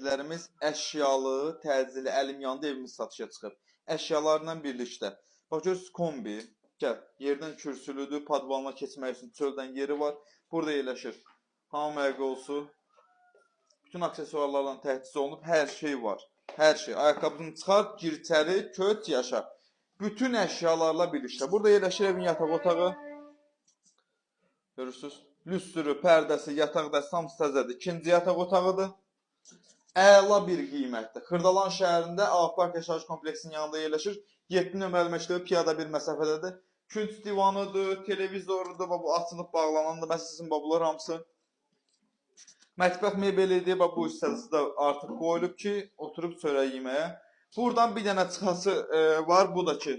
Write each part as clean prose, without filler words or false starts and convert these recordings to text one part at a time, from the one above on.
izləyicilərimiz əşyalı, təcili, əlim yandı evimiz satışa çıxıb. Əşyalarla birlikdə. Bax görürsünüz kombi. Gəl, yerdən kürsülüdür, padvalına keçmək üçün çöldən yeri var. Burada yerləşir. Hamam əqolsu. Bütün aksesuarlarla təchiz olunub, hər şey var. Hər şey. Ayaqqabını çıxar, gir içəri, köç, yaşa. Bütün əşyalarla birlikdə. Burada yerləşir evin yataq otağı. Görürsünüz. Lüstrü, pərdəsi, yataq dəsti hamısı təzədir. İkinci yataq otağıdır. Əla bir qiymətdir. Xırdalan şəhərində Ağpark yaşayış kompleksinin yanında yerləşir. 7 nömrəli məktəbə piyada bir məsafədədir. Künc divanıdır, televizorudur, bu açılıb bağlanandır. Məsələn, bunlar hamısı. Mətbəx mebelidir, bu hissəsi də artıq qoyulub ki, oturub çörək yeməyə. Buradan bir dənə çıxası var, bu da ki,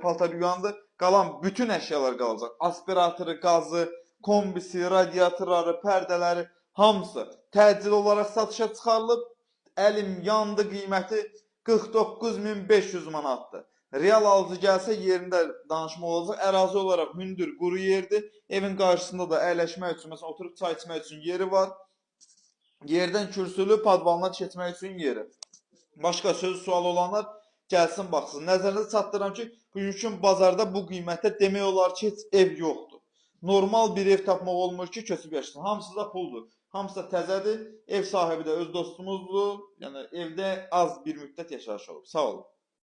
paltar yuyandır. Qalan bütün əşyalar qalacaq. Aspiratoru, qazı, kombisi, radiatorları, pərdələri, hamısı təcil olaraq satışa çıxarılıb. Əlim yandı qiyməti 49.500 manatdır. Real alıcı gəlsə yerində danışma olacaq. Ərazi olaraq hündür, quru yerdir. Evin qarşısında da əyləşmək üçün, məsələn, oturub çay içmək üçün yeri var. Yerdən kürsülü, padvalına keçmək üçün yeri. Başqa söz sual olanlar gəlsin, baxsın. Nəzərinizə çatdırıram ki, bugünkü bazarda bu qiymətə demək olar ki, heç ev yoxdur. Normal bir ev tapmaq olmur ki, köçüb yaşasın. Hamısı da puldur. Hamısı da təzədir. Ev sahibi də öz dostumuzdur. Yəni evdə az bir müddət yaşayış olub. Sağ olun.